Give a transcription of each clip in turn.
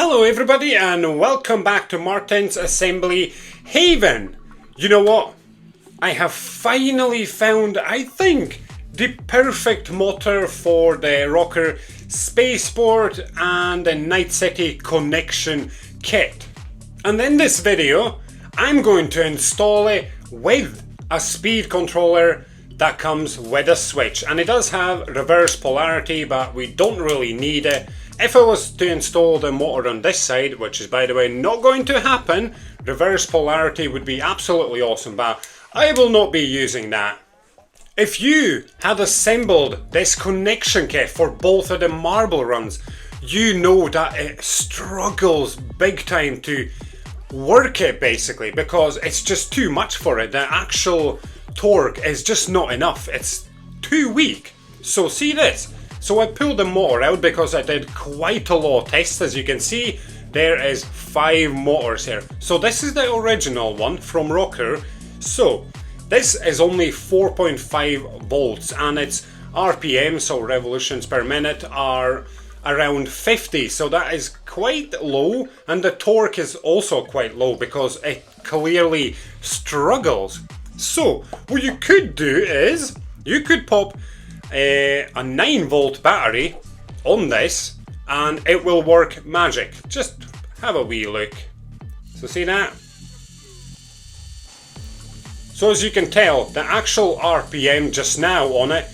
Hello everybody and welcome back to Martin's Assembly Haven. You know what? I have finally found, I think, the perfect motor for the ROKR Spaceport and the Night City connection kit. And in this video, I'm going to install it with a speed controller that comes with a switch. And it does have reverse polarity, but we don't really need it. If I was to install the motor on this side, which is by the way not going to happen, reverse polarity would be absolutely awesome, but I will not be using that. If you had assembled this connection kit for both of the marble runs, you know that it struggles big time to work it basically, because it's just too much for it. The actual torque is just not enough, it's too weak. So see this. So I pulled the motor out because I did quite a lot of tests. As you can see, there is 5 motors here. So this is the original one from ROKR. So this is only 4.5 volts and its RPM, so revolutions per minute, are around 50. So that is quite low, and the torque is also quite low because it clearly struggles. So what you could do is you could pop a 9-volt battery on this and it will work magic. Just have a wee look. So see that? So as you can tell, the actual RPM just now on it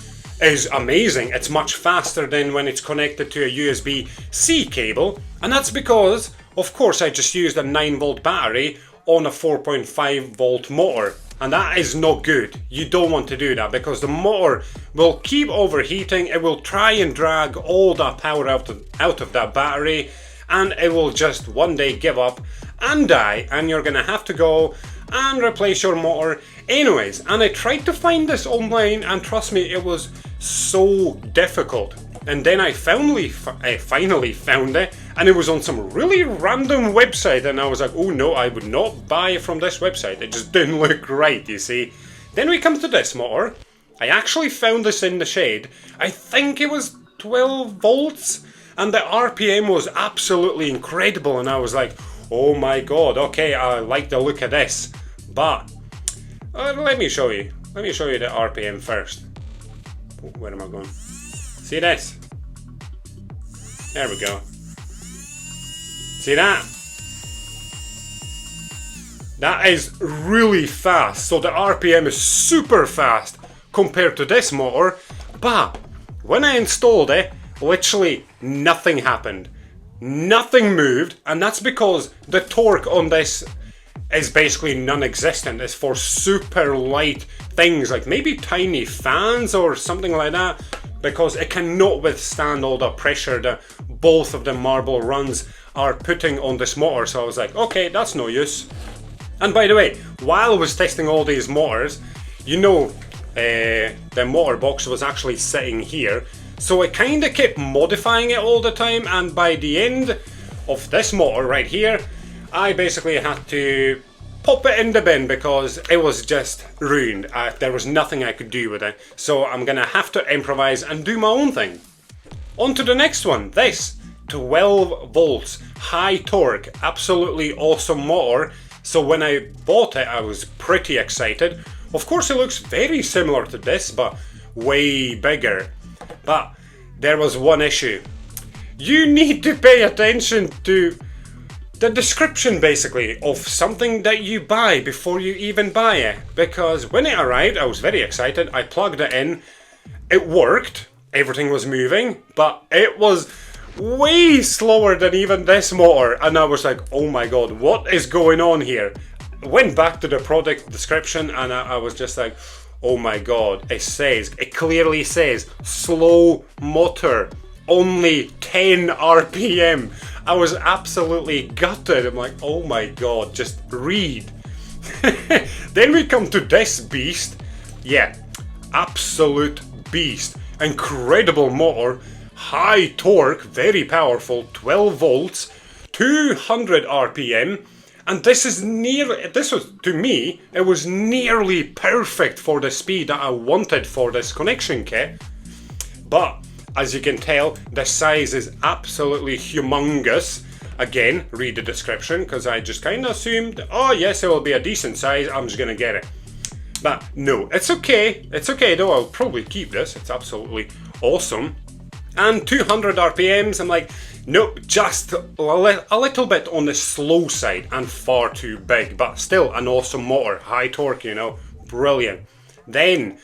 is amazing. It's much faster than when it's connected to a USB-C cable, and that's because, of course, I just used a 9-volt battery on a 4.5 volt motor. And that is not good. You don't want to do that because the motor will keep overheating. It will try and drag all that power out of that battery, and it will just one day give up and die, and you're gonna have to go and replace your motor anyways. And I tried to find this online, and trust me, it was so difficult. And then I finally found it, and it was on some really random website, and I was like, oh no, I would not buy from this website. It just didn't look right, you see. Then we come to this motor. I actually found this in the shade. I think it was 12 volts, and the RPM was absolutely incredible, and I was like, oh my god, okay, I like the look of this. But let me show you. Let me show you the RPM first. Where am I going? See this? There we go. See that? That is really fast. So the RPM is super fast compared to this motor. But when I installed it, literally nothing happened. Nothing moved, and that's because the torque on this is basically non-existent. It's for super light things, like maybe tiny fans or something like that, because it cannot withstand all the pressure that both of the marble runs are putting on this motor. So I was like, okay, that's no use. And by the way, while I was testing all these motors, you know, the motor box was actually sitting here. So I kind of kept modifying it all the time, and by the end of this motor right here, I basically had to pop it in the bin because it was just ruined. There was nothing I could do with it. So I'm gonna have to improvise and do my own thing. On to the next one. This 12 volts high torque, absolutely awesome motor. So when I bought it, I was pretty excited. Of course, it looks very similar to this, but way bigger. But there was one issue. You need to pay attention to the description basically of something that you buy before you even buy it, because when it arrived I was very excited. I plugged it in, it worked, everything was moving, but it was way slower than even this motor, and I was like, oh my god, what is going on here? I went back to the product description and I was just like, oh my god, it clearly says slow motor, only 10 RPM. I was absolutely gutted. I'm like, oh my god, just read. Then we come to this beast. Yeah, absolute beast. Incredible motor, high torque, very powerful, 12 volts, 200 RPM. And this was, to me, it was nearly perfect for the speed that I wanted for this connection kit. But as you can tell, the size is absolutely humongous, again, read the description, because I just kind of assumed, oh yes, it will be a decent size, I'm just going to get it. But no, it's okay though, I'll probably keep this, it's absolutely awesome. And 200 RPMs, I'm like, nope, just a little bit on the slow side and far too big, but still an awesome motor, high torque, you know, brilliant. Then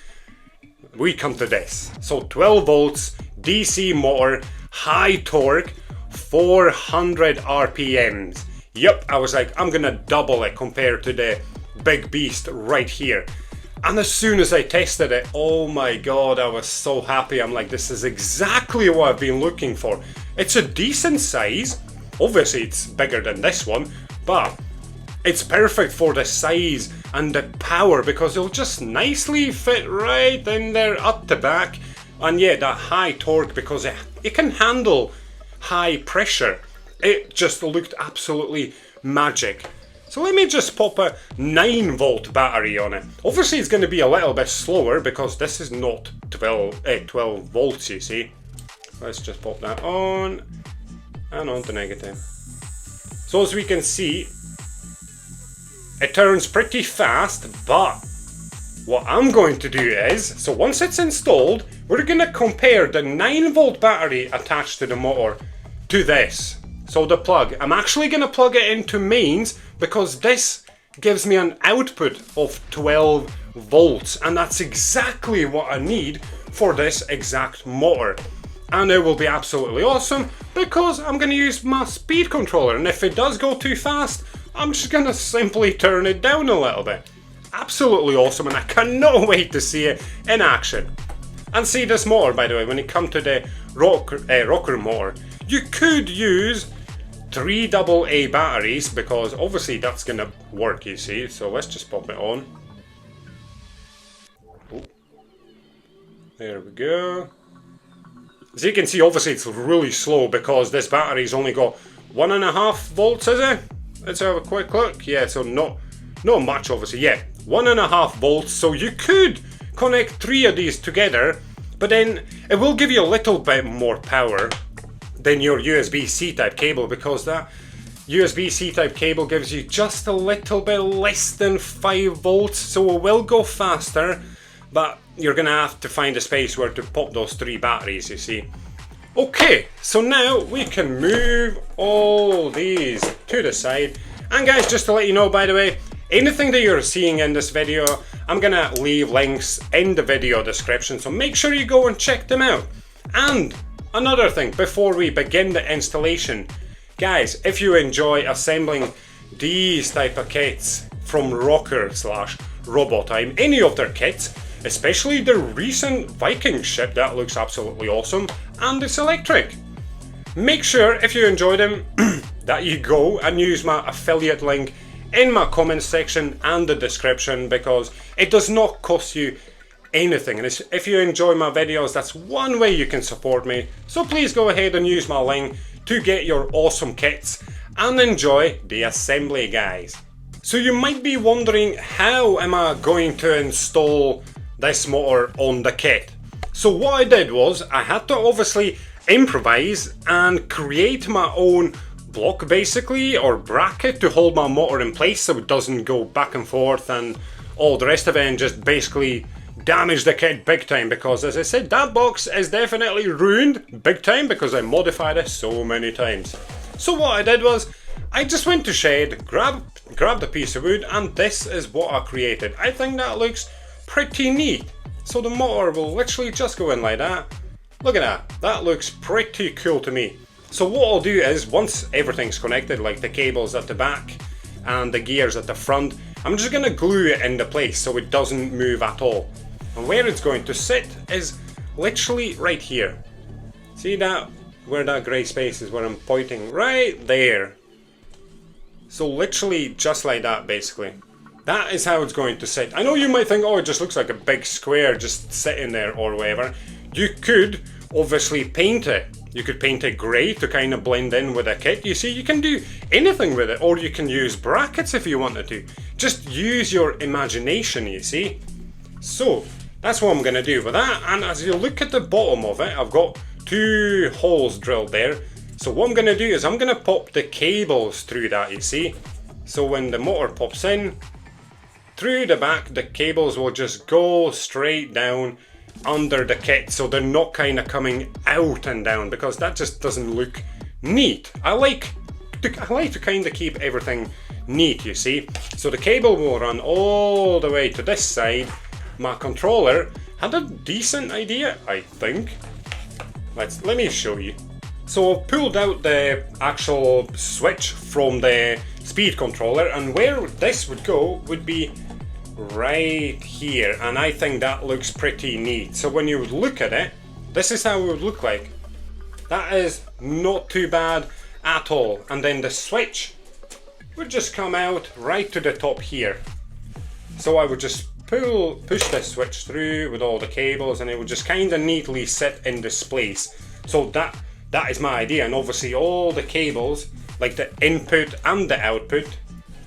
we come to this, so 12 volts, DC motor, high torque, 400 RPMs. Yep, I was like, I'm gonna double it compared to the big beast right here. And as soon as I tested it, oh my god, I was so happy. I'm like, this is exactly what I've been looking for. It's a decent size. Obviously, it's bigger than this one, but it's perfect for the size and the power because it'll just nicely fit right in there at the back. And yeah, that high torque because it can handle high pressure. It just looked absolutely magic. So let me just pop a 9 volt battery on it. Obviously it's going to be a little bit slower because this is not 12 volts, you see. Let's just pop that on and on to negative. So as we can see, it turns pretty fast, but what I'm going to do is, so once it's installed, we're going to compare the 9 volt battery attached to the motor to this. So the plug, I'm actually going to plug it into mains because this gives me an output of 12 volts and that's exactly what I need for this exact motor. And it will be absolutely awesome because I'm going to use my speed controller, and if it does go too fast, I'm just going to simply turn it down a little bit. Absolutely awesome, and I cannot wait to see it in action. And see this motor, by the way, when it comes to the ROKR motor, you could use 3 AA batteries because obviously that's going to work, you see. So let's just pop it on. Oh. There we go. As you can see, obviously it's really slow because this battery's only got 1.5 volts, is it? Let's have a quick look. Yeah, so not much obviously. Yeah, 1.5 volts. So you could connect 3 of these together, but then it will give you a little bit more power than your USB-C type cable because that USB-C type cable gives you just a little bit less than 5 volts, so it will go faster, but you're gonna have to find a space where to pop those 3 batteries, you see. Okay, so now we can move all these to the side. And guys, just to let you know, by the way, anything that you're seeing in this video, I'm gonna leave links in the video description, so make sure you go and check them out. And another thing, before we begin the installation, guys, if you enjoy assembling these type of kits from ROKR/Robotime, any of their kits, especially the recent Viking ship that looks absolutely awesome, and it's electric, make sure if you enjoy them that you go and use my affiliate link in my comments section and the description because it does not cost you anything, and if you enjoy my videos, that's one way you can support me. So please go ahead and use my link to get your awesome kits and enjoy the assembly, guys. So you might be wondering, how am I going to install this motor on the kit? So what I did was I had to obviously improvise and create my own block basically, or bracket, to hold my motor in place so it doesn't go back and forth and all the rest of it and just basically damage the kit big time, because as I said, that box is definitely ruined big time because I modified it so many times. So what I did was I just went to shed, grabbed a piece of wood, and this is what I created. I think that looks pretty neat. So the motor will literally just go in like that. Look at that, that looks pretty cool to me. So what I'll do is, once everything's connected, like the cables at the back and the gears at the front, I'm just going to glue it into place so it doesn't move at all. And where it's going to sit is literally right here. See that, where that grey space is, where I'm pointing, right there. So literally just like that basically. That is how it's going to sit. I know you might think, oh, it just looks like a big square just sitting there or whatever. You could obviously paint it. You could paint it grey to kind of blend in with a kit. You see, you can do anything with it, or you can use brackets if you wanted to. Just use your imagination, you see. So that's what I'm going to do with that. And as you look at the bottom of it, I've got 2 holes drilled there. So what I'm going to do is I'm going to pop the cables through that, you see. So when the motor pops in, through the back, the cables will just go straight down under the kit, so they're not kind of coming out and down, because that just doesn't look neat. I like to kind of keep everything neat, you see. So the cable will run all the way to this side. My controller had a decent idea, I think. Let me show you. So I've pulled out the actual switch from the speed controller, and where this would go would be right here, and I think that looks pretty neat. So when you would look at it, this is how it would look like. That is not too bad at all. And then the switch would just come out right to the top here. So I would just push this switch through with all the cables, and it would just kind of neatly sit in this place. So that is my idea. And obviously all the cables, like the input and the output,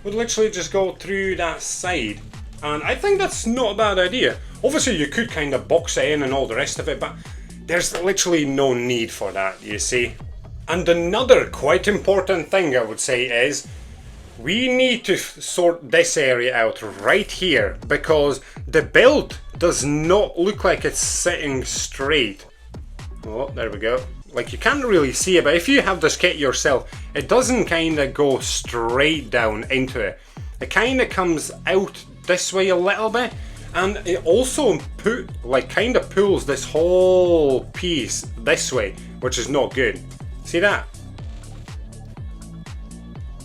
would literally just go through that side. And I think that's not a bad idea. Obviously you could kind of box it in and all the rest of it, but there's literally no need for that, you see. And another quite important thing I would say is, we need to sort this area out right here, because the belt does not look like it's sitting straight. Oh, there we go. Like, you can't really see it, but if you have this kit yourself, it doesn't kind of go straight down into it. It kind of comes out this way a little bit, and it also kind of pulls this whole piece this way, which is not good. See that?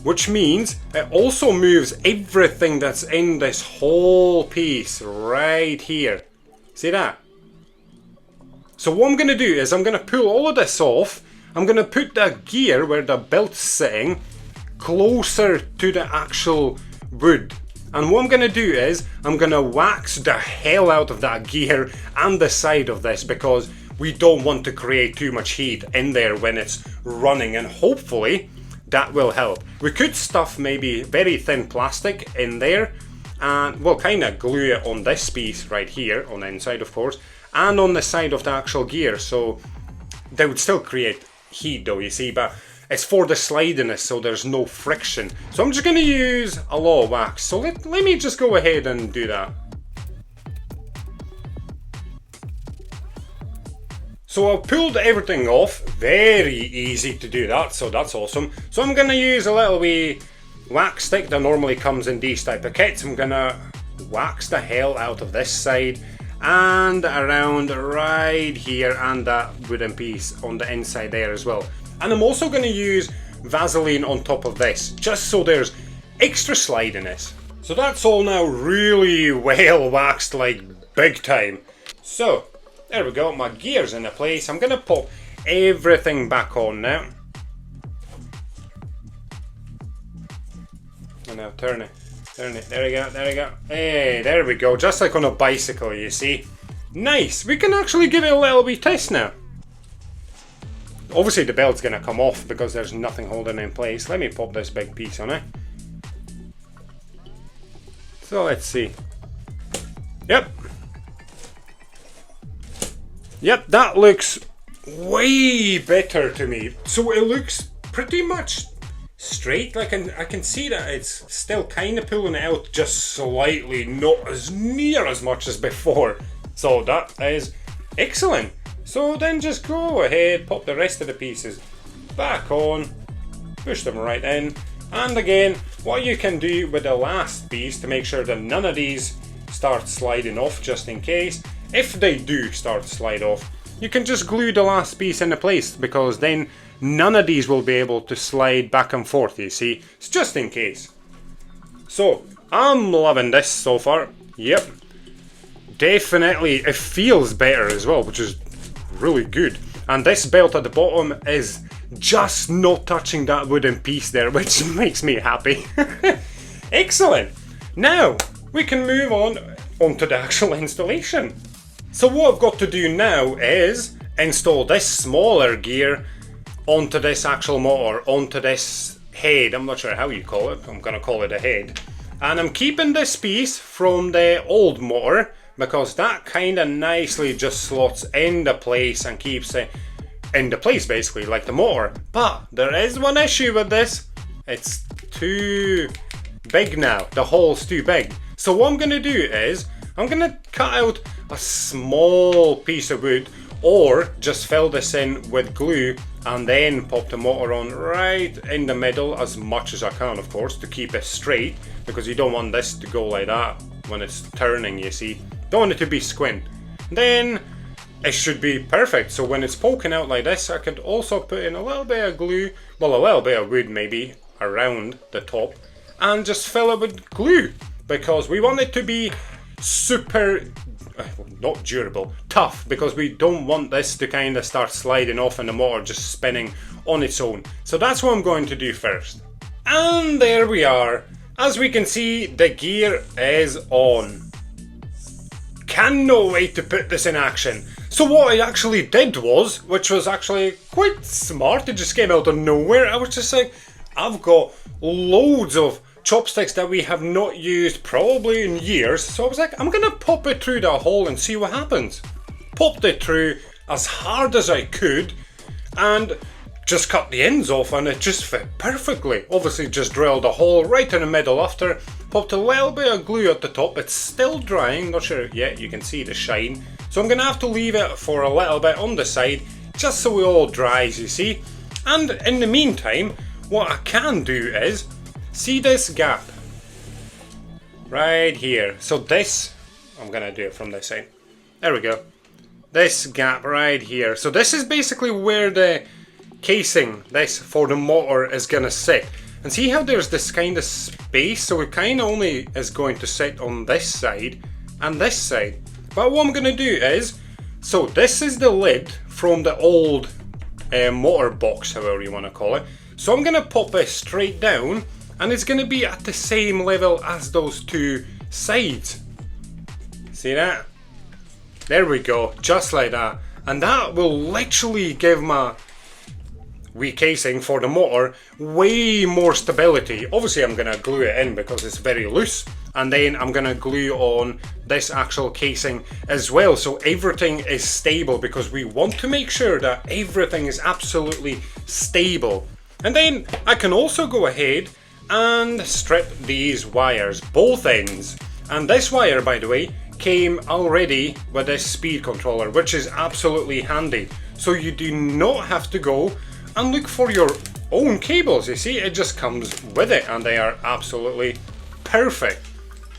Which means it also moves everything that's in this whole piece right here. See that? So what I'm going to do is I'm going to pull all of this off. I'm going to put the gear where the belt's sitting closer to the actual wood. And what I'm going to do is I'm going to wax the hell out of that gear and the side of this, because we don't want to create too much heat in there when it's running, and hopefully that will help. We could stuff maybe very thin plastic in there, and we'll kind of glue it on this piece right here, on the inside of course, and on the side of the actual gear, so they would still create heat though, you see, but it's for the slidiness, so there's no friction. So I'm just going to use a lot of wax. So let me just go ahead and do that. So I've pulled everything off. Very easy to do that, so that's awesome. So I'm going to use a little wee wax stick that normally comes in these type of kits. I'm going to wax the hell out of this side and around right here, and that wooden piece on the inside there as well. And I'm also going to use Vaseline on top of this, just so there's extra slidiness. So that's all now really well waxed, like big time. So there we go, my gear's in place. I'm going to pop everything back on now. And now turn it, there we go, Hey, there we go, just like on a bicycle, you see. Nice, we can actually give it a little wee test now. Obviously the belt's going to come off because there's nothing holding it in place. Let me pop this big piece on it. So let's see. Yep, that looks way better to me. So it looks pretty much straight. Like I can see that it's still kind of pulling it out just slightly, not as near as much as before. So that is excellent. So then just go ahead, pop the rest of the pieces back on, push them right in, and again, what you can do with the last piece to make sure that none of these start sliding off, just in case, if they do start to slide off, you can just glue the last piece into place, because then none of these will be able to slide back and forth, you see, it's just in case. So, I'm loving this so far. Yep, definitely, it feels better as well, which is really good. And this belt at the bottom is just not touching that wooden piece there, which makes me happy. Excellent. Now we can move onto the actual installation. So what I've got to do now is install this smaller gear onto this actual motor, onto this head. I'm not sure how you call it, I'm gonna call it a head. And I'm keeping this piece from the old motor, because that kind of nicely just slots into place and keeps it into place basically, like the motor. But there is one issue with this. It's too big now. The hole's too big. So what I'm going to do is, I'm going to cut out a small piece of wood, or just fill this in with glue and then pop the motor on right in the middle as much as I can, of course, to keep it straight, because you don't want this to go like that when it's turning, you see. Don't want it to be squint. Then it should be perfect. So when it's poking out like this, I could also put in a little bit of glue, well, a little bit of wood maybe around the top, and just fill it with glue, because we want it to be super, not durable, tough, because we don't want this to kind of start sliding off and the motor just spinning on its own. So that's what I'm going to do first. And there we are. As we can see, the gear is on. Cannot wait to put this in action. So what I actually did was, which was actually quite smart, it just came out of nowhere. I was just like, I've got loads of chopsticks that we have not used probably in years. So I was like, I'm gonna pop it through that hole and see what happens. Popped it through as hard as I could and just cut the ends off, and it just fit perfectly. Obviously just drilled a hole right in the middle after, popped a little bit of glue at the top. It's still drying, not sure yet, you can see the shine. So I'm gonna have to leave it for a little bit on the side, just so it all dries, you see. And in the meantime, what I can do is, see this gap right here. So this, I'm gonna do it from this side. There we go. This gap right here. So this is basically where the casing, this for the motor, is gonna sit. And see how there's this kind of space? So it kind of only is going to sit on this side and this side. But what I'm gonna do is, so this is the lid from the old motor box, however you want to call it. So I'm gonna pop this straight down, and it's going to be at the same level as those two sides. See that? There we go, just like that. And that will literally give my wee casing for the motor way more stability. Obviously I'm going to glue it in because it's very loose, and then I'm going to glue on this actual casing as well, so everything is stable, because we want to make sure that everything is absolutely stable. And then I can also go ahead and strip these wires, both ends. And this wire, by the way, came already with this speed controller, which is absolutely handy. So you do not have to go and look for your own cables, you see, it just comes with it, and they are absolutely perfect.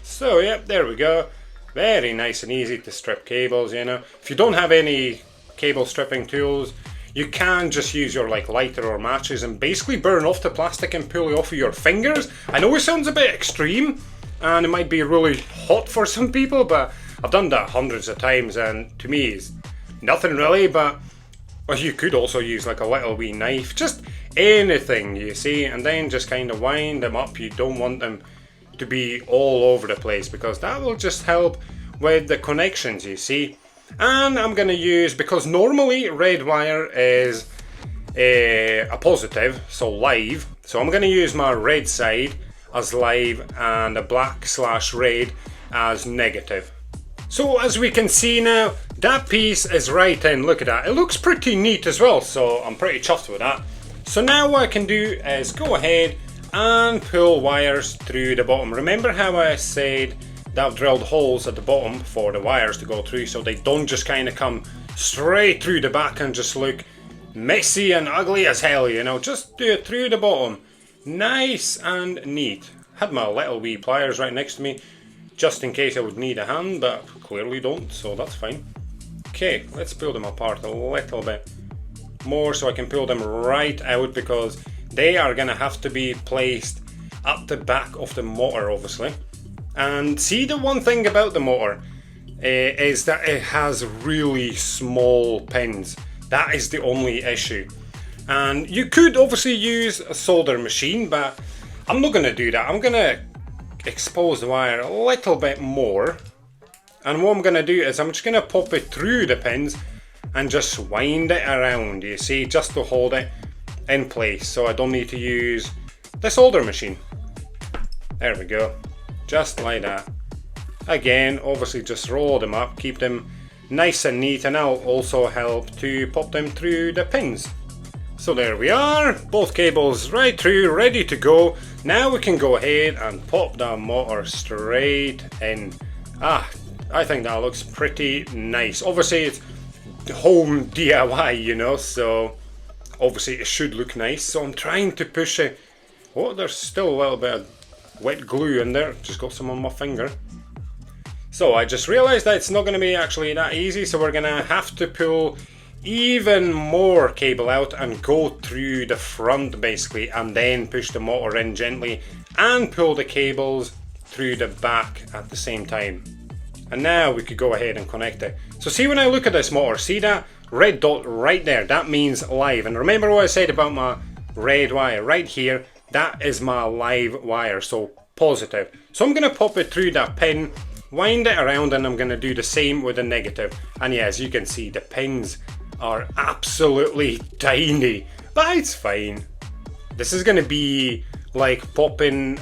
So yeah, there we go. Very nice and easy to strip cables, you know. If you don't have any cable stripping tools, you can just use your lighter or matches and basically burn off the plastic and pull it off of your fingers. I know it sounds a bit extreme and it might be really hot for some people, but I've done that hundreds of times, and to me it's nothing really. But well, you could also use like a little wee knife, just anything, you see, and then just kind of wind them up. You don't want them to be all over the place, because that will just help with the connections, you see. And I'm going to use, because normally red wire is a positive, so live, so I'm going to use my red side as live and a black/red as negative. So as we can see now, that piece is right in, look at that, it looks pretty neat as well, so I'm pretty chuffed with that. So now what I can do is go ahead and pull wires through the bottom. Remember how I said that I've drilled holes at the bottom for the wires to go through, so they don't just kind of come straight through the back and just look messy and ugly as hell, you know. Just do it through the bottom, nice and neat. Had my little wee pliers right next to me just in case I would need a hand, but clearly don't, so that's fine. Okay, let's pull them apart a little bit more so I can pull them right out, because they are gonna have to be placed at the back of the motor, obviously. And see, the one thing about the motor is that it has really small pins. That is the only issue. And you could obviously use a solder machine, but I'm not going to do that. I'm going to expose the wire a little bit more. And what I'm going to do is I'm just going to pop it through the pins and just wind it around, you see, just to hold it in place. So I don't need to use the solder machine. There we go. Just like that. Again, obviously just roll them up, keep them nice and neat, and that'll also help to pop them through the pins. So there we are, both cables right through, ready to go. Now we can go ahead and pop the motor straight in. I think that looks pretty nice. Obviously it's home DIY, you know, so obviously it should look nice. So I'm trying to push it. Oh, there's still a little bit of wet glue in there, just got some on my finger. So I just realized that it's not going to be actually that easy, so we're going to have to pull even more cable out and go through the front basically, and then push the motor in gently and pull the cables through the back at the same time. And now we could go ahead and connect it. So see, when I look at this motor, see that red dot right there? That means live. And remember what I said about my red wire right here? That is my live wire, so positive. So I'm going to pop it through that pin, wind it around, and I'm going to do the same with the negative. And yeah, as you can see, the pins are absolutely tiny, but it's fine. This is going to be like popping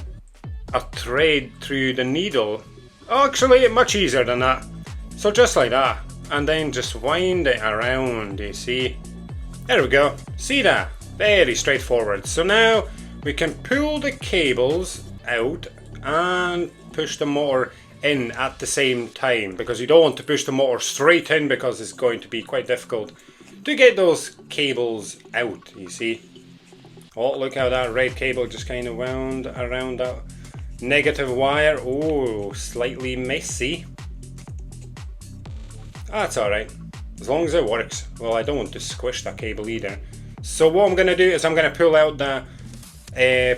a thread through the needle. Actually, much easier than that. So just like that, and then just wind it around, you see. There we go. See that? Very straightforward. So now we can pull the cables out and push the motor in at the same time, because you don't want to push the motor straight in because it's going to be quite difficult to get those cables out, you see. Oh, look how that red cable just kind of wound around that negative wire. Oh, slightly messy. That's alright, as long as it works. Well, I don't want to squish that cable either. So what I'm going to do is I'm going to pull out the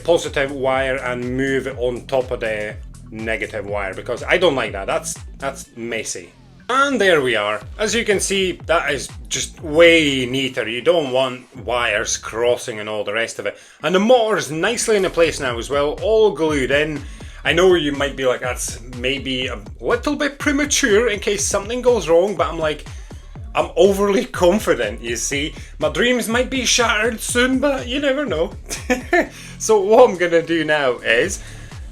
positive wire and move it on top of the negative wire, because I don't like that. That's messy. And there we are. As you can see, that is just way neater. You don't want wires crossing and all the rest of it. And the motor is nicely in place now as well, all glued in. I know you might be like, that's maybe a little bit premature in case something goes wrong, but I'm overly confident, you see. My dreams might be shattered soon, but you never know. So what I'm gonna do now is,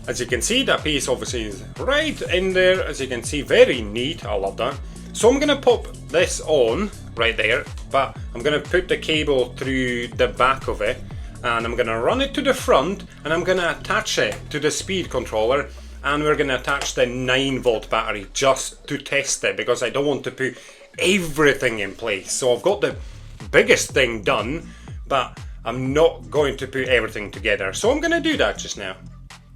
as you can see, that piece obviously is right in there. As you can see, very neat. I love that. So I'm gonna pop this on right there, but I'm gonna put the cable through the back of it, and I'm gonna run it to the front, and I'm gonna attach it to the speed controller, and we're gonna attach the 9-volt battery just to test it, because I don't want to put everything in place. So I've got the biggest thing done, but I'm not going to put everything together. So I'm gonna do that just now.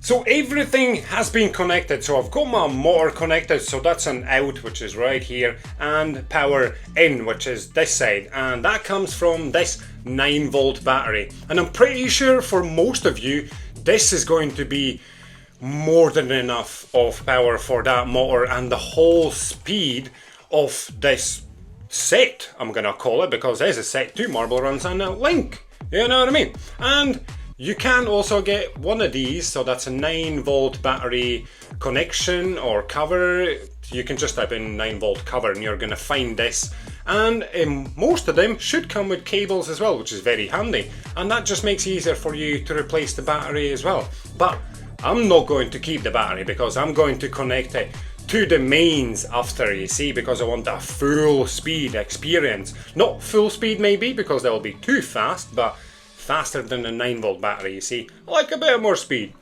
So everything has been connected. So I've got my motor connected, so that's an out, which is right here, and power in, which is this side, and that comes from this 9-volt battery. And I'm pretty sure for most of you, this is going to be more than enough of power for that motor and the whole speed of this set, I'm gonna call it, because there's a set 2 marble runs and a link, you know what I mean? And you can also get one of these, so that's a 9-volt battery connection or cover. You can just type in 9-volt cover and you're gonna find this. And most of them should come with cables as well, which is very handy. And that just makes it easier for you to replace the battery as well. But I'm not going to keep the battery, because I'm going to connect it to the mains after, you see, because I want a full speed experience. Not full speed maybe, because that will be too fast, but faster than a 9-volt battery, you see. I like a bit more speed.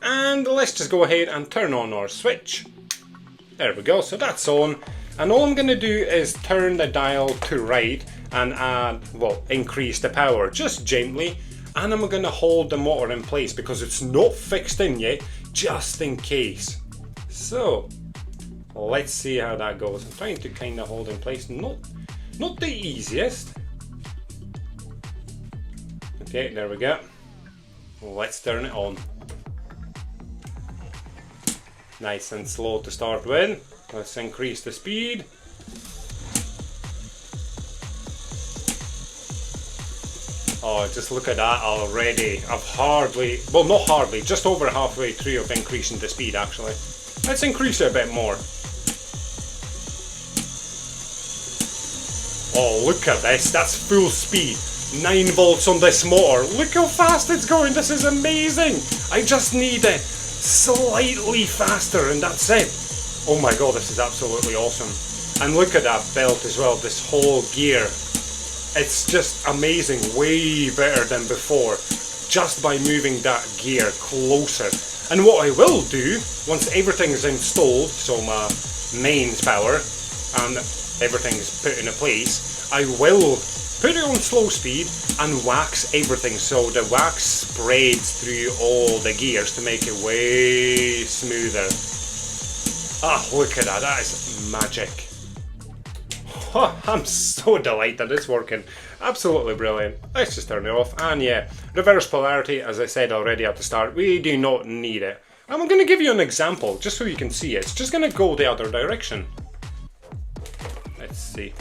And let's just go ahead and turn on our switch. There we go, so that's on. And all I'm going to do is turn the dial to right and add, well, increase the power just gently. And I'm going to hold the motor in place because it's not fixed in yet, just in case. So let's see how that goes. I'm trying to kind of hold in place, not the easiest. Okay, there we go. Let's turn it on. Nice and slow to start with. Let's increase the speed. Oh, just look at that already. I've hardly, well, not hardly, just over halfway through of increasing the speed actually. Let's increase it a bit more. Oh, look at this, that's full speed. 9 volts on this motor. Look how fast it's going, this is amazing. I just need it slightly faster and that's it. Oh my god, this is absolutely awesome. And look at that belt as well, this whole gear. It's just amazing, way better than before, just by moving that gear closer. And what I will do, once everything's installed, so my mains power, and everything's put into place, I will put it on slow speed and wax everything so the wax spreads through all the gears to make it way smoother. Ah, look at that, that is magic. Oh, I'm so delighted it's working. Absolutely brilliant. Let's just turn it off. And yeah, reverse polarity, as I said already at the start, we do not need it. And I'm going to give you an example, just so you can see it. It's just going to go the other direction. Let's see.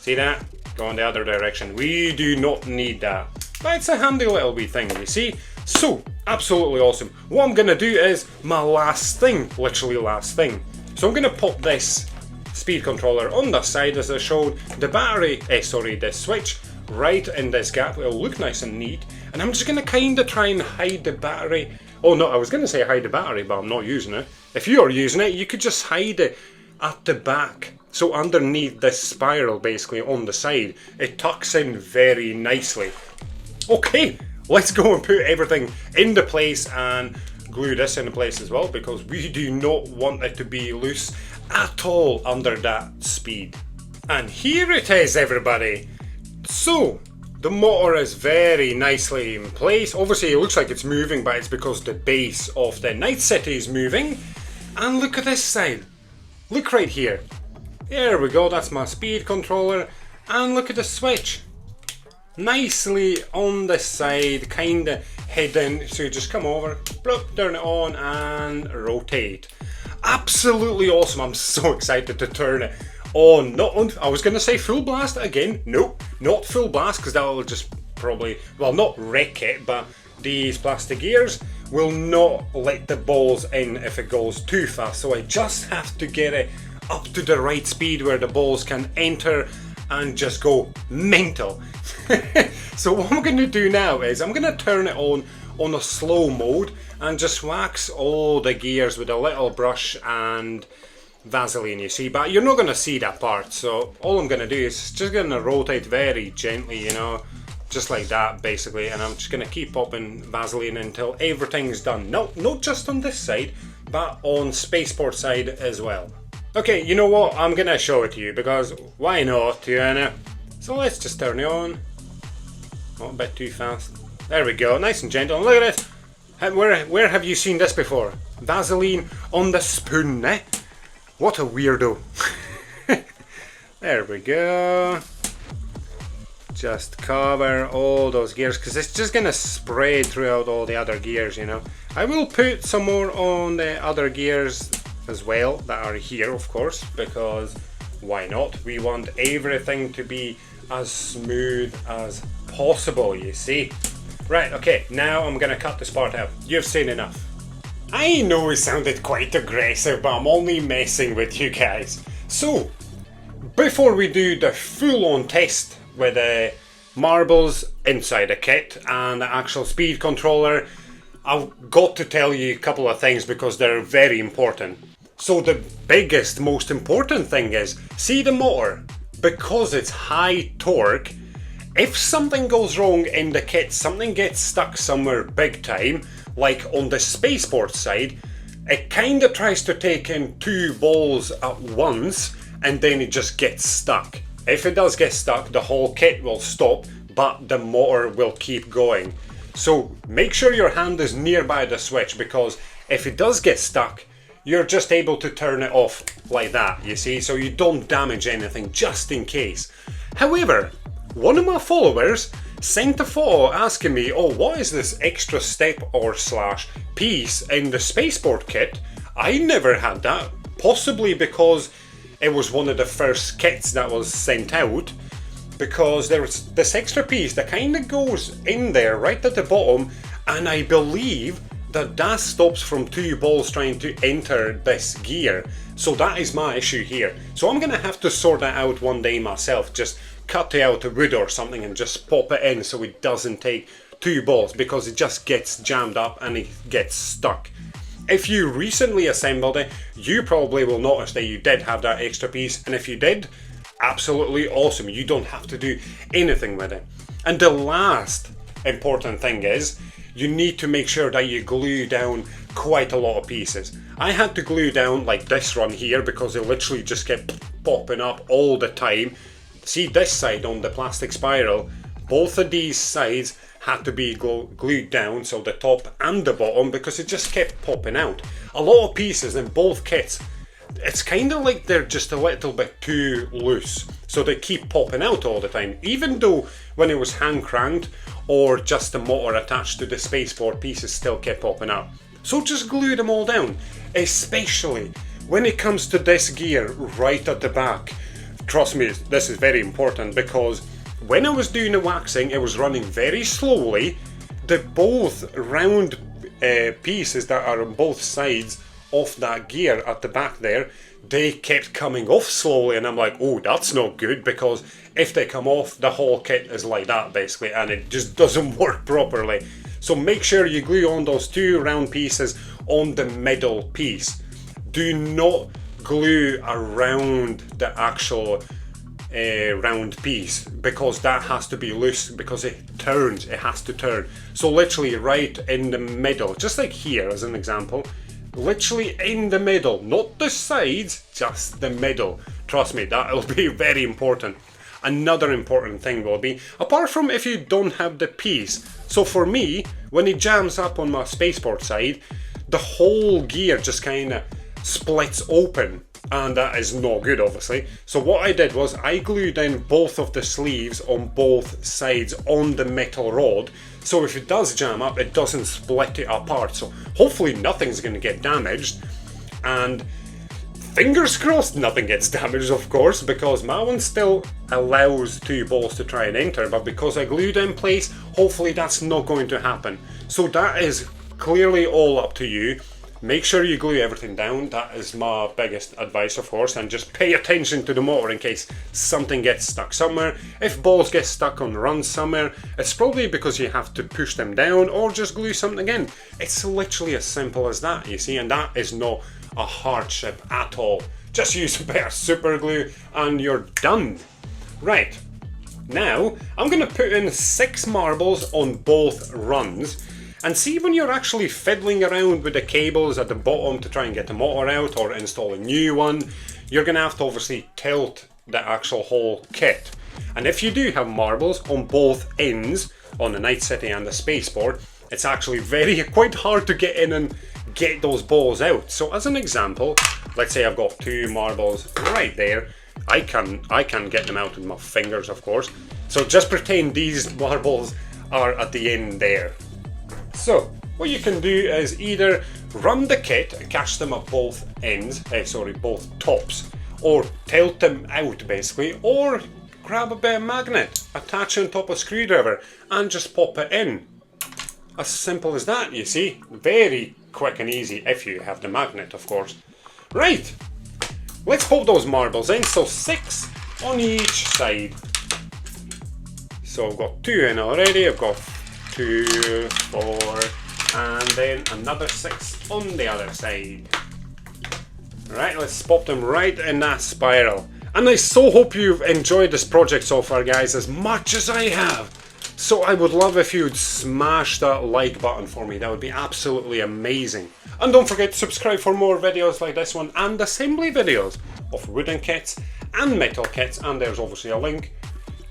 See that? Going the other direction. We do not need that. But it's a handy little wee thing, you see? So, absolutely awesome. What I'm going to do is my last thing, literally last thing. So I'm going to pop this speed controller on the side as I showed, the battery, the switch right in this gap. It'll look nice and neat. And I'm just going to kind of try and hide the battery. Oh no, I was going to say hide the battery, but I'm not using it. If you are using it, you could just hide it at the back. So underneath this spiral, basically on the side, it tucks in very nicely. Okay, let's go and put everything into place and glue this into place as well, because we do not want it to be loose at all under that speed. And here it is, everybody. So the motor is very nicely in place. Obviously it looks like it's moving, but it's because the base of the Night City is moving. And look at this side. Look right here. There we go, that's my speed controller. And look at the switch. Nicely on the side, kinda hidden. So you just come over, bloop, turn it on and rotate. Absolutely awesome. I'm so excited to turn it on. Not on, I was going to say full blast again. Nope, not full blast, because that will just probably, well, not wreck it, but these plastic gears will not let the balls in if it goes too fast. So I just have to get it up to the right speed where the balls can enter and just go mental. So what I'm going to do now is I'm going to turn it on a slow mode and just wax all the gears with a little brush and Vaseline, you see, but you're not going to see that part. So all I'm going to do is just going to rotate very gently, you know, just like that basically, and I'm just going to keep popping Vaseline until everything's done. No, not just on this side, but on Spaceport side as well. Okay, you know what, I'm going to show it to you, because why not, you know? So let's just turn it on. Not a bit too fast. There we go, nice and gentle. Look at it. Where have you seen this before? Vaseline on the spoon, eh? What a weirdo. There we go. Just cover all those gears, because it's just going to spread throughout all the other gears, you know. I will put some more on the other gears as well that are here, of course, because why not? We want everything to be as smooth as possible, you see. Right, okay, now I'm going to cut this part out. You've seen enough. I know it sounded quite aggressive, but I'm only messing with you guys. So, before we do the full-on test with the marbles inside the kit and the actual speed controller, I've got to tell you a couple of things because they're very important. So the biggest, most important thing is, see the motor, because it's high torque, if something goes wrong in the kit, something gets stuck somewhere big time, like on the Spaceport side, it kind of tries to take in two balls at once and then it just gets stuck. If it does get stuck, the whole kit will stop, but the motor will keep going. So make sure your hand is nearby the switch, because if it does get stuck, you're just able to turn it off like that, you see, so you don't damage anything, just in case. However, one of my followers sent a photo asking me, oh, what is this extra step or slash piece in the Spaceport kit? I never had that, possibly because it was one of the first kits that was sent out, because there's this extra piece that kind of goes in there right at the bottom, and I believe that stops from two balls trying to enter this gear. So that is my issue here. So I'm going to have to sort that out one day myself, just cut it out of wood or something and just pop it in so it doesn't take two balls, because it just gets jammed up and it gets stuck. If you recently assembled it, you probably will notice that you did have that extra piece, and if you did, absolutely awesome. You don't have to do anything with it. And the last important thing is, you need to make sure that you glue down quite a lot of pieces. I had to glue down like this run here because it literally just kept popping up all the time. See this side on the plastic spiral, both of these sides had to be glued down, so the top and the bottom, because it just kept popping out. A lot of pieces in both kits, it's kind of like they're just a little bit too loose, so they keep popping out all the time, even though when it was hand cranked or just the motor attached to the spaceport, pieces still kept popping out. So just glue them all down, especially when it comes to this gear right at the back. Trust me, this is very important, because when I was doing the waxing, it was running very slowly. The both round pieces that are on both sides of that gear at the back there, they kept coming off slowly, and I'm like, oh, that's not good, because if they come off, the whole kit is like that basically, and it just doesn't work properly. So make sure you glue on those two round pieces on the middle piece. Do not glue around the actual round piece, because that has to be loose, because it turns, it has to turn. So literally right in the middle, just like here as an example, literally in the middle, not the sides, just the middle. Trust me, that will be very important. Another important thing will be, apart from if you don't have the piece, so for me, when it jams up on my spaceport side, the whole gear just kind of splits open, and that is not good, obviously. So what I did was I glued in both of the sleeves on both sides on the metal rod, so if it does jam up, it doesn't split it apart. So hopefully nothing's going to get damaged, and fingers crossed nothing gets damaged, of course, because my one still allows two balls to try and enter, but because I glued in place, hopefully that's not going to happen. So that is clearly all up to you. Make sure you glue everything down. That is my biggest advice, of course, and just pay attention to the motor in case something gets stuck somewhere. If balls get stuck on the run somewhere, it's probably because you have to push them down or just glue something in. It's literally as simple as that, you see, and that is not a hardship at all. Just use a bit of super glue and you're done. Right, now I'm going to put in 6 marbles on both runs, and see, when you're actually fiddling around with the cables at the bottom to try and get the motor out or install a new one, you're going to have to obviously tilt the actual whole kit. And if you do have marbles on both ends, on the Night City and the Spaceport, it's actually quite hard to get in and get those balls out. So as an example, let's say I've got 2 marbles right there. I can get them out with my fingers, of course. So just pretend these marbles are at the end there. So what you can do is either run the kit and catch them at both ends, both tops, or tilt them out basically, or grab a bit of magnet, attach on top of a screwdriver and just pop it in. As simple as that, you see. Very quick and easy if you have the magnet, of course. Right, let's pop those marbles in. So 6 on each side. So I've got 2 in already. I've got 2, 4, and then another 6 on the other side. Right, let's pop them right in that spiral. And I so hope you've enjoyed this project so far, guys, as much as I have. So I would love if you'd smash that like button for me. That would be absolutely amazing. And don't forget to subscribe for more videos like this one, and assembly videos of wooden kits and metal kits. And there's obviously a link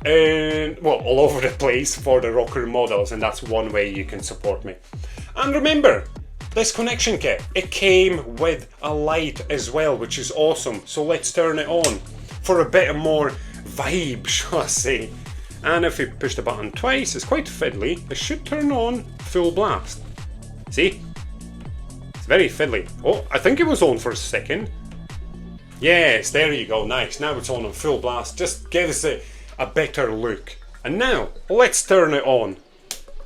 all over the place for the ROKR models, and that's one way you can support me. And remember, this connection kit, it came with a light as well, which is awesome. So let's turn it on for a bit more vibe, shall I say. And if you push the button twice, it's quite fiddly. It should turn on full blast. See? It's very fiddly. Oh, I think it was on for a second. Yes, there you go, nice. Now it's on full blast. Just gives it a better look. And now, let's turn it on.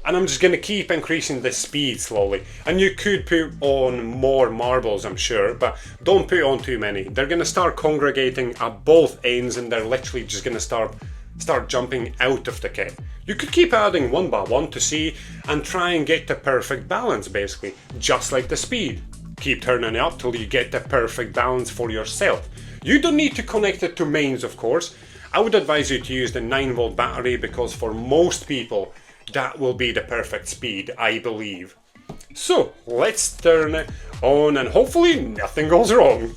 And I'm just going to keep increasing the speed slowly. And you could put on more marbles, I'm sure, but don't put on too many. They're going to start congregating at both ends, and they're literally just going to start jumping out of the kit. You could keep adding one by one to see and try and get the perfect balance, basically, just like the speed. keep turning it up till you get the perfect balance for yourself. You don't need to connect it to mains, of course. I would advise you to use the 9-volt battery because for most people that will be the perfect speed, I believe. So let's turn it on and hopefully nothing goes wrong.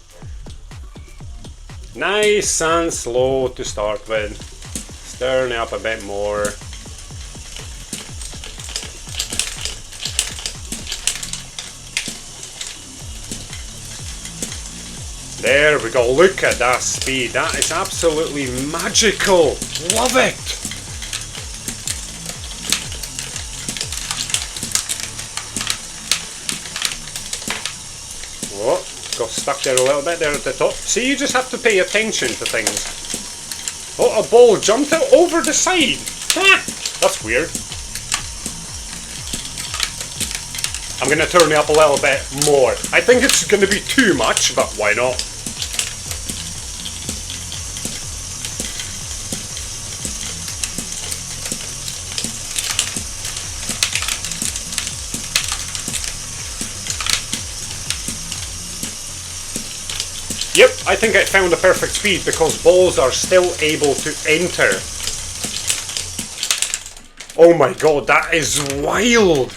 Nice and slow to start with. Turn it up a bit more. There we go, look at that speed, that is absolutely magical, love it! Oh, got stuck there a little bit there at the top. See, you just have to pay attention to things. Oh, a ball jumped out over the side! Ah, that's weird. I'm going to turn it up a little bit more. I think it's going to be too much, but why not? Yep, I think I found the perfect speed because balls are still able to enter. Oh my god, that is wild!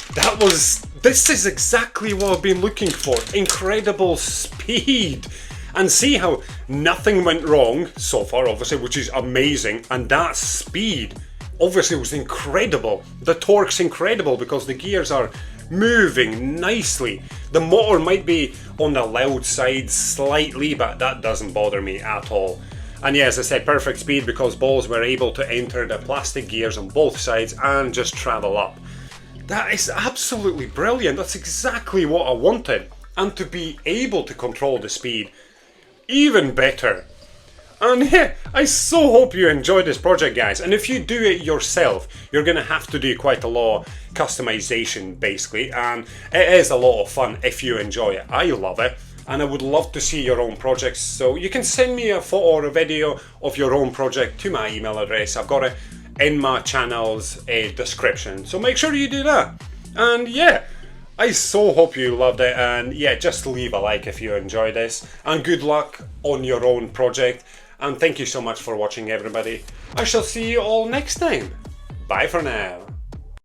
This is exactly what I've been looking for. Incredible speed! And see how nothing went wrong so far, obviously, which is amazing. And that speed, obviously, was incredible. The torque's incredible because the gears are moving nicely. The motor might be on the loud side slightly, but that doesn't bother me at all. And yeah, as I said, perfect speed because balls were able to enter the plastic gears on both sides and just travel up. That is absolutely brilliant. That's exactly what I wanted. And to be able to control the speed, even better. And yeah, I so hope you enjoyed this project, guys. And if you do it yourself, you're going to have to do quite a lot of customization, basically. And it is a lot of fun if you enjoy it. I love it. And I would love to see your own projects. So you can send me a photo or a video of your own project to my email address. I've got it in my channel's description. So make sure you do that. And yeah, I so hope you loved it. And yeah, just leave a like if you enjoyed this. And good luck on your own project. And thank you so much for watching, everybody. I shall see you all next time. Bye for now.